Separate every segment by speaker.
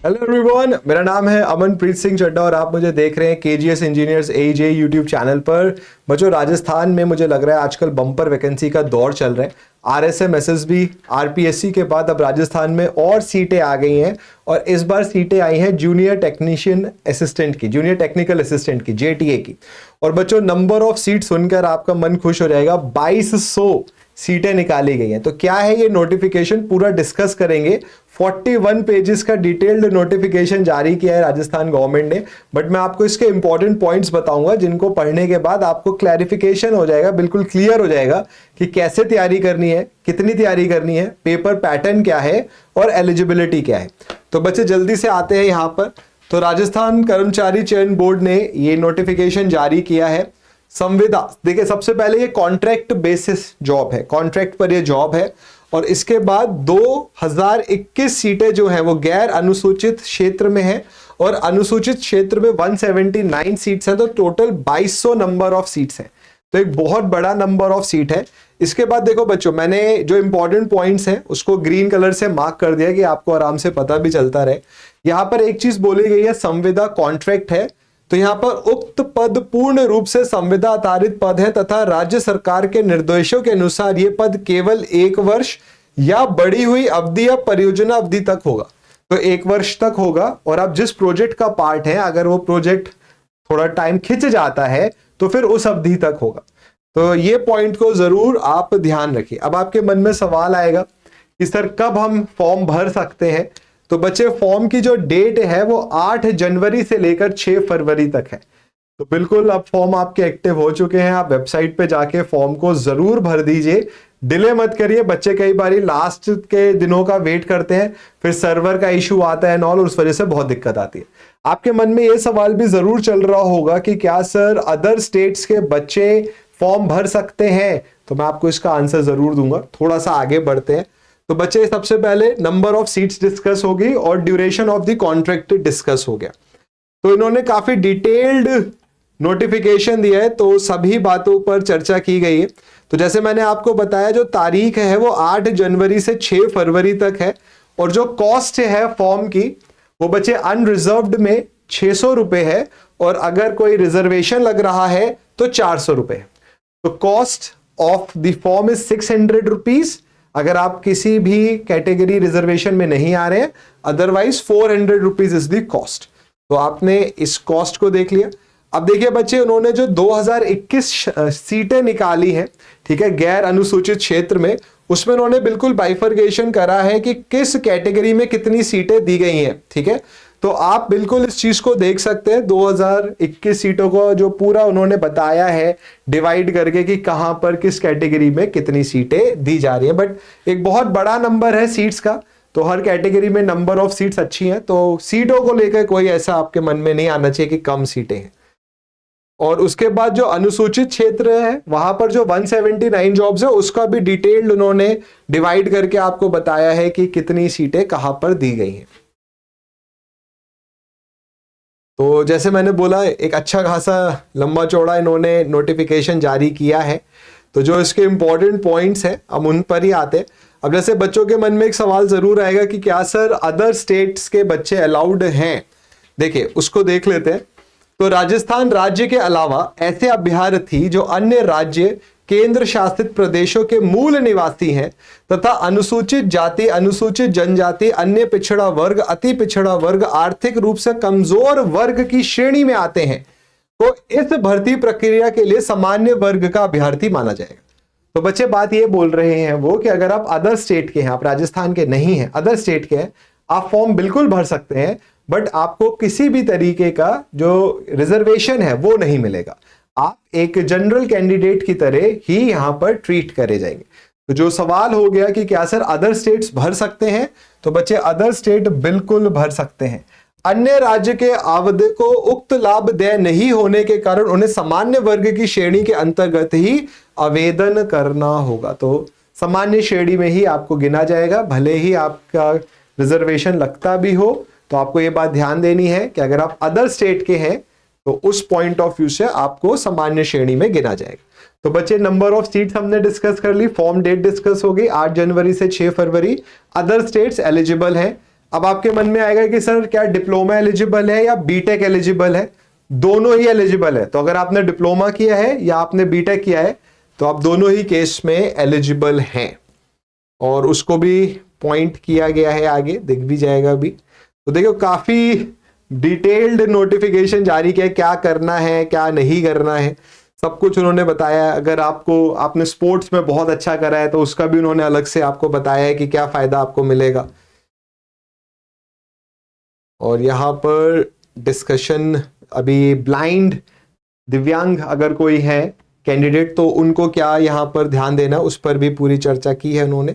Speaker 1: Hello everyone, मेरा नाम है अमनप्रीत सिंह चड्ढा और आप मुझे देख रहे हैं केजीएस इंजीनियर्स एजे यूट्यूब चैनल पर। बच्चों, राजस्थान में मुझे लग रहा है आजकल बम्पर वैकेंसी का दौर चल रहा है। आरएसएम, एसएसबी, आरपीएससी के बाद अब राजस्थान में और सीटें आ गई हैं और इस बार सीटें आई हैं जूनियर टेक्नीशियन असिस्टेंट की, जूनियर टेक्निकल असिस्टेंट की, जेटीए की। और बच्चों, नंबर ऑफ सीट सुनकर आपका मन खुश हो जाएगा, 2200 सीटें निकाली गई हैं। तो क्या है ये नोटिफिकेशन, पूरा डिस्कस करेंगे। 41 पेजेस का डिटेल्ड नोटिफिकेशन जारी किया है राजस्थान गवर्नमेंट ने, बट मैं आपको इसके इंपॉर्टेंट पॉइंट्स बताऊंगा जिनको पढ़ने के बाद आपको क्लैरिफिकेशन हो जाएगा, बिल्कुल क्लियर हो जाएगा कि कैसे तैयारी करनी है, कितनी तैयारी करनी है, पेपर पैटर्न क्या है और एलिजिबिलिटी क्या है। तो बच्चे जल्दी से आते हैं यहाँ पर। तो राजस्थान कर्मचारी चयन बोर्ड ने ये नोटिफिकेशन जारी किया है। संविदा, देखिए सबसे पहले ये कॉन्ट्रैक्ट बेसिस जॉब है, कॉन्ट्रैक्ट पर ये जॉब है। और इसके बाद 2021 सीटें जो हैं वो गैर अनुसूचित क्षेत्र में है और अनुसूचित क्षेत्र में 179 सीट्स हैं। तो टोटल 2200 नंबर ऑफ सीट्स हैं, तो एक बहुत बड़ा नंबर ऑफ सीट है। इसके बाद देखो बच्चों, मैंने जो इंपॉर्टेंट पॉइंट्स हैं उसको ग्रीन कलर से मार्क कर दिया कि आपको आराम से पता भी चलता रहे। यहां पर एक चीज बोली गई है, संविदा कॉन्ट्रैक्ट है, तो यहां पर उक्त पद पूर्ण रूप से संविदा आधारित पद है तथा राज्य सरकार के निर्देशों के अनुसार यह पद केवल 1 वर्ष या बढ़ी हुई अवधि या परियोजना अवधि तक होगा। तो 1 वर्ष तक होगा और आप जिस प्रोजेक्ट का पार्ट है, अगर वो प्रोजेक्ट थोड़ा टाइम खिंच जाता है तो फिर उस अवधि तक होगा। तो ये पॉइंट को जरूर आप ध्यान रखिए। अब आपके मन में सवाल आएगा कि सर कब हम फॉर्म भर सकते हैं। तो बच्चे, फॉर्म की जो डेट है वो 8 जनवरी से लेकर 6 फरवरी तक है। तो बिल्कुल अब फॉर्म आपके एक्टिव हो चुके हैं, आप वेबसाइट पे जाके फॉर्म को जरूर भर दीजिए, डिले मत करिए। बच्चे कई बार लास्ट के दिनों का वेट करते हैं, फिर सर्वर का इशू आता है और उस वजह से बहुत दिक्कत आती है। आपके मन में ये सवाल भी जरूर चल रहा होगा कि क्या सर अदर स्टेट्स के बच्चे फॉर्म भर सकते हैं। तो मैं आपको इसका आंसर जरूर दूंगा। थोड़ा सा आगे बढ़ते हैं। तो बच्चे, सबसे पहले नंबर ऑफ सीट्स डिस्कस होगी और duration of the contract discuss हो गया। तो इन्होंने काफी डिटेल्ड नोटिफिकेशन दिया है, तो सभी बातों पर चर्चा की गई है। तो जैसे मैंने आपको बताया, जो तारीख है वो 8 जनवरी से 6 फरवरी तक है और जो कॉस्ट है फॉर्म की वो बच्चे अनरिजर्व्ड में 600 रुपए है और अगर कोई रिजर्वेशन लग रहा है तो 400 रुपए। तो cost of the form is 600 rupees अगर आप किसी भी कैटेगरी रिजर्वेशन में नहीं आ रहे हैं, otherwise 400 rupees is the cost. तो आपने इस कॉस्ट को देख लिया। अब देखिए बच्चे, उन्होंने जो 2021 सीटें निकाली हैं, ठीक है, गैर अनुसूचित क्षेत्र में, उसमें उन्होंने बिल्कुल बाइफरगेशन करा है कि किस कैटेगरी में कितनी सीटें दी गई हैं। ठीक है, तो आप बिल्कुल इस चीज को देख सकते हैं। 2021 सीटों को जो पूरा उन्होंने बताया है डिवाइड करके कि कहां पर किस कैटेगरी में कितनी सीटें दी जा रही हैं। बट एक बहुत बड़ा नंबर है सीट्स का, तो हर कैटेगरी में नंबर ऑफ सीट्स अच्छी हैं, तो सीटों को लेकर कोई ऐसा आपके मन में नहीं आना चाहिए कि कम सीटें हैं। और उसके बाद जो अनुसूचित क्षेत्र है वहां पर जो 179 जॉब्स है उसका भी डिटेल्ड उन्होंने डिवाइड करके आपको बताया है कि कितनी सीटें कहां पर दी गई हैं। तो जैसे मैंने बोला, एक अच्छा खासा लंबा चौड़ा इन्होंने नोटिफिकेशन जारी किया है। तो जो इसके इंपॉर्टेंट पॉइंट्स हैं अब उन पर ही आते हैं। अब जैसे बच्चों के मन में एक सवाल जरूर आएगा कि क्या सर अदर स्टेट्स के बच्चे अलाउड हैं। देखिए, उसको देख लेते हैं। तो राजस्थान राज्य के अलावा ऐसे अभ्यर्थी जो अन्य राज्य केंद्र शासित प्रदेशों के मूल निवासी हैं तथा अनुसूचित जाति, अनुसूचित जनजाति, अन्य पिछड़ा वर्ग, अति पिछड़ा वर्ग, आर्थिक रूप से कमजोर वर्ग की श्रेणी में आते हैं, तो इस भर्ती प्रक्रिया के लिए सामान्य वर्ग का अभ्यर्थी माना जाएगा। तो बच्चे, बात ये बोल रहे हैं वो कि अगर आप अदर स्टेट के हैं, आप राजस्थान के नहीं हैं, अदर स्टेट के हैं, आप फॉर्म बिल्कुल भर सकते हैं, बट आपको किसी भी तरीके का जो रिजर्वेशन है वो नहीं मिलेगा। आप एक जनरल कैंडिडेट की तरह ही यहां पर ट्रीट करे जाएंगे। तो जो सवाल हो गया कि क्या सर अदर स्टेट्स भर सकते हैं, तो बच्चे अदर स्टेट बिल्कुल भर सकते हैं। अन्य राज्य के आवेदक को उक्त लाभ देय नहीं होने के कारण उन्हें सामान्य वर्ग की श्रेणी के अंतर्गत ही आवेदन करना होगा। तो सामान्य श्रेणी में ही आपको गिना जाएगा, भले ही आपका रिजर्वेशन लगता भी हो। तो आपको ये बात ध्यान देनी है कि अगर आप अदर स्टेट के हैं तो उस पॉइंट ऑफ व्यू से आपको सामान्य श्रेणी में गिना जाएगा। तो बच्चे, नंबर ऑफ सीट्स हमने डिस्कस कर ली, फॉर्म डेट डिस्कस होगी 8 जनवरी से 6 फरवरी। अदर स्टेट्स एलिजिबल हैं, अब आपके मन में आएगा कि सर क्या डिप्लोमा एलिजिबल है या बीटेक एलिजिबल है? दोनों ही एलिजिबल है। तो अगर आपने डिप्लोमा किया है या आपने बीटेक किया है तो आप दोनों ही केस में एलिजिबल हैं, और उसको भी पॉइंट किया गया है, आगे दिख भी जाएगा अभी। तो देखो काफी डिटेल्ड नोटिफिकेशन जारी किया, क्या करना है क्या नहीं करना है सब कुछ उन्होंने बताया। अगर आपने स्पोर्ट्स में बहुत अच्छा करा है तो उसका भी उन्होंने अलग से आपको बताया है कि क्या फायदा आपको मिलेगा। और यहाँ पर डिस्कशन अभी ब्लाइंड दिव्यांग अगर कोई है कैंडिडेट तो उनको क्या यहाँ पर ध्यान देना, उस पर भी पूरी चर्चा की है उन्होंने।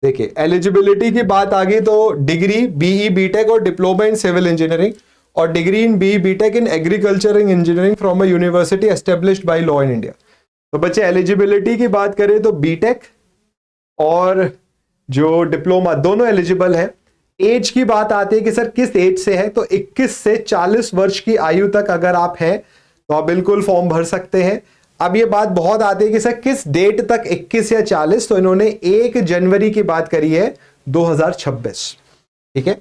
Speaker 1: देखिए एलिजिबिलिटी की बात आ गई तो डिग्री बीई बीटेक और डिप्लोमा इन सिविल इंजीनियरिंग और degree in BE BTech in agriculture in engineering from a university established by law in India. तो बच्चे एलिजिबिलिटी की बात करें तो बीटेक और जो डिप्लोमा दोनों एलिजिबल है। एज की बात आती है कि सर किस एज से है, तो 21 से 40 वर्ष की आयु तक अगर आप हैं तो आप बिल्कुल फॉर्म भर सकते हैं। अब ये बात बहुत आती है कि सर किस डेट तक 21 या 40, तो इन्होंने 1 जनवरी की बात करी है 2026। ठीक है,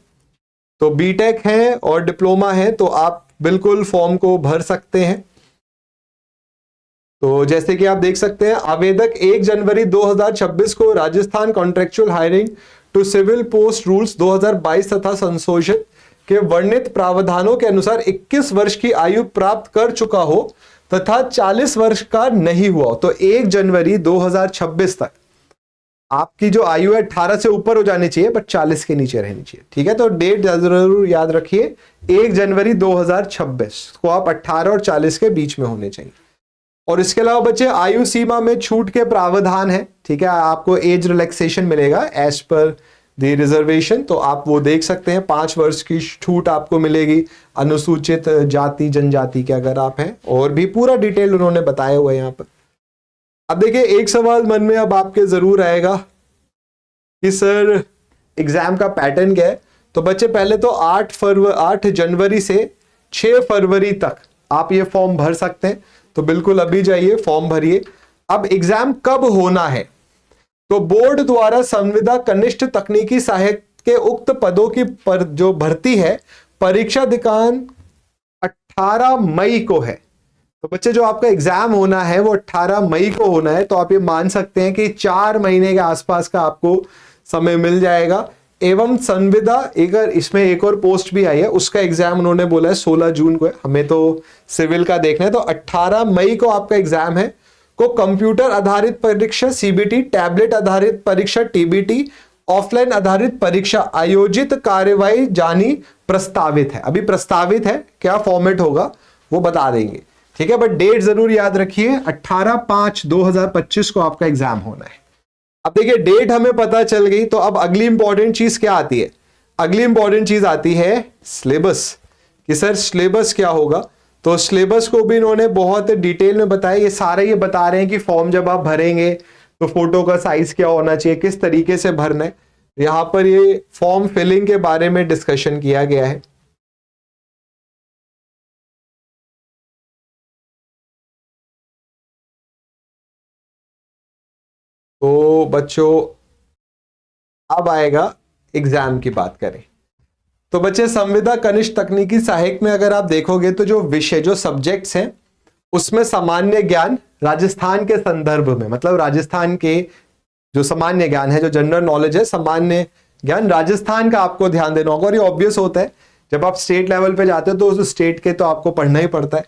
Speaker 1: तो बीटेक है और डिप्लोमा है तो आप बिल्कुल फॉर्म को भर सकते हैं। तो जैसे कि आप देख सकते हैं आवेदक 1 जनवरी 2026 को Rajasthan contractual hiring to civil post rules 2022 तथा संशोधित के वर्णित प्रावधानों के अनुसार 21 वर्ष की आयु प्राप्त कर चुका हो तथा 40 वर्ष का नहीं हुआ, तो 1 जनवरी 2026 तक आपकी जो आयु है 18 से ऊपर हो जानी चाहिए बट 40 के नीचे रहनी चाहिए। ठीक है, तो डेट जरूर याद रखिए 1 जनवरी 2026 को आप 18 और 40 के बीच में होने चाहिए। और इसके अलावा बच्चे आयु सीमा में छूट के प्रावधान है। ठीक है, आपको एज रिलैक्सेशन मिलेगा एज पर द रिजर्वेशन, तो आप वो देख सकते हैं 5 वर्ष की छूट आपको मिलेगी अनुसूचित जाति जनजाति के अगर आप हैं, और भी पूरा डिटेल उन्होंने बताया हुआ है यहाँ पर। अब देखिए एक सवाल मन में अब आपके जरूर आएगा कि सर एग्जाम का पैटर्न क्या है। तो बच्चे पहले तो 8 जनवरी से 6 फरवरी तक आप ये फॉर्म भर सकते हैं, तो बिल्कुल अभी जाइए फॉर्म भरिए। अब एग्जाम कब होना है, तो बोर्ड द्वारा संविदा कनिष्ठ तकनीकी सहायक के उक्त पदों की जो भर्ती है परीक्षा दिनांक 18 मई को है। तो बच्चे जो आपका एग्जाम होना है वो 18 मई को होना है, तो आप ये मान सकते हैं कि 4 महीने के आसपास का आपको समय मिल जाएगा। एवं संविदा इसमें एक और पोस्ट भी आई है, उसका एग्जाम उन्होंने बोला है 16 जून को है, हमें तो सिविल का देखना है। तो 18 मई को आपका एग्जाम है। को कंप्यूटर आधारित परीक्षा सीबीटी, टैबलेट आधारित परीक्षा टीबीटी, ऑफलाइन आधारित परीक्षा आयोजित कार्यवाही जानी प्रस्तावित है। अभी प्रस्तावित है, क्या फॉर्मेट होगा वो बता देंगे। ठीक है, बट डेट जरूर याद रखिए 18/5/2025 को आपका एग्जाम होना है। अब देखिए डेट हमें पता चल गई, तो अब अगली इंपॉर्टेंट चीज क्या आती है? अगली इंपॉर्टेंट चीज आती है सिलेबस, कि सर सिलेबस क्या होगा। तो सिलेबस को भी इन्होंने बहुत डिटेल में बताया। ये सारे ये बता रहे हैं कि फॉर्म जब आप भरेंगे तो फोटो का साइज क्या होना चाहिए, किस तरीके से भरना है। यहां पर ये फॉर्म फिलिंग के बारे में डिस्कशन किया गया है। तो बच्चों अब आएगा एग्जाम की बात करें, तो बच्चे संविदा कनिष्ठ तकनीकी सहायक में अगर आप देखोगे तो जो विषय जो सब्जेक्ट्स हैं उसमें सामान्य ज्ञान राजस्थान के संदर्भ में, मतलब राजस्थान के जो सामान्य ज्ञान है, जो जनरल नॉलेज है, सामान्य ज्ञान राजस्थान का आपको ध्यान देना होगा। और ये ऑब्वियस होता है जब आप स्टेट लेवल पे जाते हो तो उस स्टेट के तो आपको पढ़ना ही पड़ता है।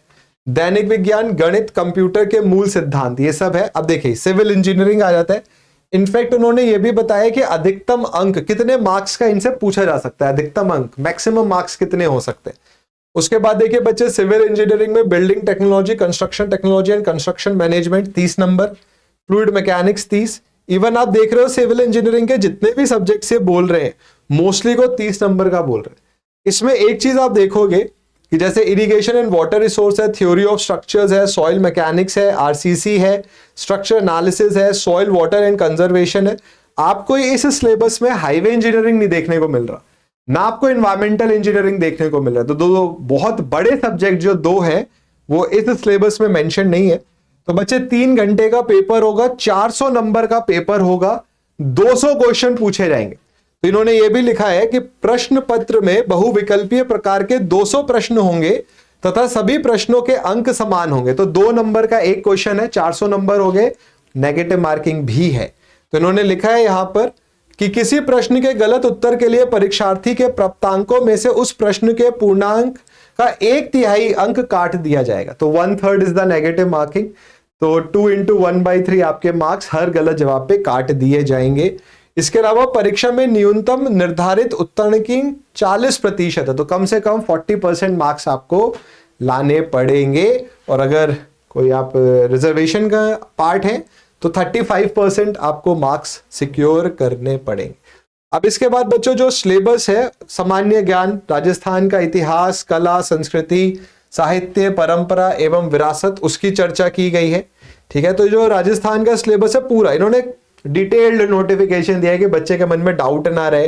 Speaker 1: दैनिक विज्ञान, गणित, कंप्यूटर के मूल सिद्धांत, ये सब है। अब देखिए सिविल इंजीनियरिंग आ जाता है। इनफैक्ट उन्होंने ये भी बताया कि अधिकतम अंक कितने मार्क्स का इनसे पूछा जा सकता है, अधिकतम अंक मैक्सिमम मार्क्स कितने हो सकते हैं। उसके बाद देखिए बच्चे सिविल इंजीनियरिंग में building technology, construction technology and construction management 30 number, fluid mechanics 30। Even आप देख रहे हो सिविल इंजीनियरिंग के जितने भी सब्जेक्ट से बोल रहे हैं मोस्टली को 30 नंबर का बोल रहे हैं। इसमें एक चीज आप देखोगे कि जैसे इरिगेशन एंड वाटर रिसोर्स है, थ्योरी ऑफ स्ट्रक्चर्स है, सॉइल मैकेनिक्स है, आरसीसी है, स्ट्रक्चर एनालिसिस है, सॉइल वाटर एंड कंजर्वेशन है। आपको इस सिलेबस में हाईवे इंजीनियरिंग नहीं देखने को मिल रहा, ना आपको एनवायरमेंटल इंजीनियरिंग देखने को मिल रहा है। तो दो बहुत बड़े सब्जेक्ट जो दो हैं वो इस सिलेबस में मेंशन नहीं है। तो बच्चे 3 घंटे का पेपर होगा, 400 नंबर का पेपर होगा, 200 क्वेश्चन पूछे जाएंगे। तो इन्होंने ये भी लिखा है कि प्रश्न पत्र में बहुविकल्पीय प्रकार के 200 प्रश्न होंगे तथा सभी प्रश्नों के अंक समान होंगे। तो 2 नंबर का एक क्वेश्चन है, 400 नंबर हो गए, नेगेटिव मार्किंग भी है। तो इन्होंने लिखा है यहां पर कि किसी प्रश्न के गलत उत्तर के लिए परीक्षार्थी के प्राप्तांकों में से उस प्रश्न के पूर्णांक का 1/3 अंक काट दिया जाएगा। तो 1/3 इज द नेगेटिव मार्किंग। तो 2 × 1/3 आपके मार्क्स हर गलत जवाब पे काट दिए जाएंगे। इसके अलावा परीक्षा में न्यूनतम निर्धारित उत्तीर्ण की 40% है, तो कम से कम 40% मार्क्स आपको लाने पड़ेंगे। और अगर कोई आप रिजर्वेशन का पार्ट है तो 35% आपको मार्क्स सिक्योर करने पड़ेंगे। अब इसके बाद बच्चों जो सिलेबस है, सामान्य ज्ञान, राजस्थान का इतिहास, कला, संस्कृति, साहित्य, परंपरा एवं विरासत, उसकी चर्चा की गई है। ठीक है, तो जो राजस्थान का सिलेबस है पूरा इन्होंने डिटेल्ड नोटिफिकेशन दिया है कि बच्चे के मन में डाउट ना रहे,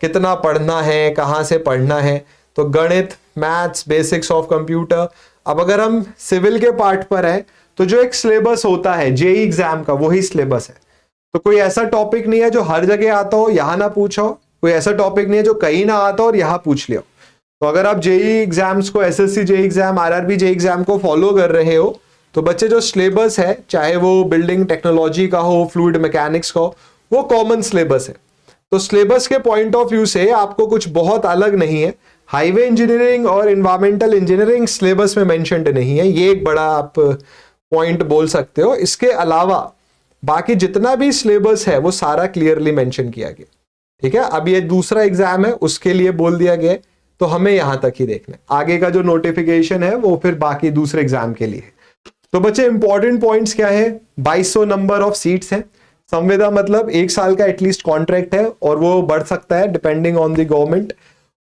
Speaker 1: कितना पढ़ना है, कहाँ से पढ़ना है। तो गणित, मैथ्स, बेसिक्स ऑफ कंप्यूटर। अब अगर हम सिविल के पार्ट पर हैं तो जो एक सिलेबस होता है जेई एग्जाम का, वही सिलेबस है। तो कोई ऐसा टॉपिक नहीं है जो हर जगह आता हो यहां ना पूछो, कोई ऐसा टॉपिक नहीं है जो कहीं ना आता हो और यहां पूछ लियो। तो अगर आप जेई एग्जाम्स को, SSC JE exam, RRB JE exam को फॉलो कर रहे हो तो बच्चे जो सिलेबस है, चाहे वो बिल्डिंग टेक्नोलॉजी का हो, फ्लूइड मैकेनिक्स का हो, वो कॉमन सिलेबस है। तो सिलेबस के पॉइंट ऑफ व्यू से आपको कुछ बहुत अलग नहीं है। हाईवे इंजीनियरिंग और इन्वायरमेंटल इंजीनियरिंग सिलेबस में मेंशन्ड नहीं है, ये एक बड़ा आप पॉइंट बोल सकते हो। इसके अलावा बाकी जितना भी सिलेबस है वो सारा क्लियरली मेंशन किया गया। ठीक है, अब ये दूसरा एग्जाम है उसके लिए बोल दिया गया, तो हमें यहां तक ही देखना है। आगे का जो नोटिफिकेशन है वो फिर बाकी दूसरे एग्जाम के लिए है। तो बच्चे इंपॉर्टेंट पॉइंट्स क्या है, 2200 नंबर ऑफ सीट्स है। संविदा मतलब 1 साल का एटलीस्ट कॉन्ट्रैक्ट है और वो बढ़ सकता है डिपेंडिंग ऑन द गवर्नमेंट।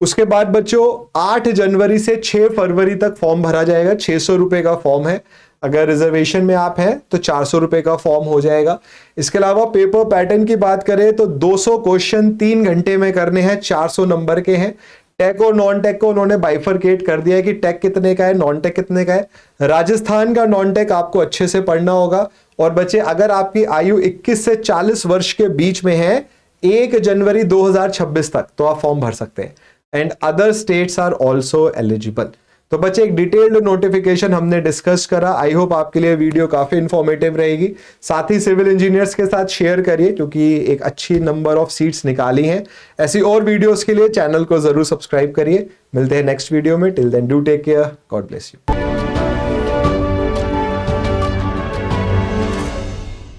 Speaker 1: उसके बाद बच्चों 8 जनवरी से 6 फरवरी तक फॉर्म भरा जाएगा। 600 रुपए का फॉर्म है, अगर रिजर्वेशन में आप हैं तो 400 रुपए का फॉर्म हो जाएगा। इसके अलावा पेपर पैटर्न की बात करें तो 200 क्वेश्चन 3 घंटे में करने हैं, 400 नंबर के हैं। टेक और नॉन टेक को उन्होंने बाइफरकेट कर दिया है कि टेक कितने का है, नॉन टेक कितने का है। राजस्थान का नॉन टेक आपको अच्छे से पढ़ना होगा। और बच्चे अगर आपकी आयु 21 से 40 वर्ष के बीच में है 1 जनवरी 2026 तक, तो आप फॉर्म भर सकते हैं। And other states are also eligible. तो बच्चे एक डिटेल्ड नोटिफिकेशन हमने डिस्कस करा। आई होप आपके लिए वीडियो काफी इंफॉर्मेटिव रहेगी। साथ ही सिविल इंजीनियर्स के साथ शेयर करिए क्योंकि एक अच्छी नंबर ऑफ सीट्स निकाली हैं। ऐसी और वीडियोस के लिए चैनल को जरूर सब्सक्राइब करिए। मिलते हैं नेक्स्ट वीडियो में। Till then do take care, god bless you.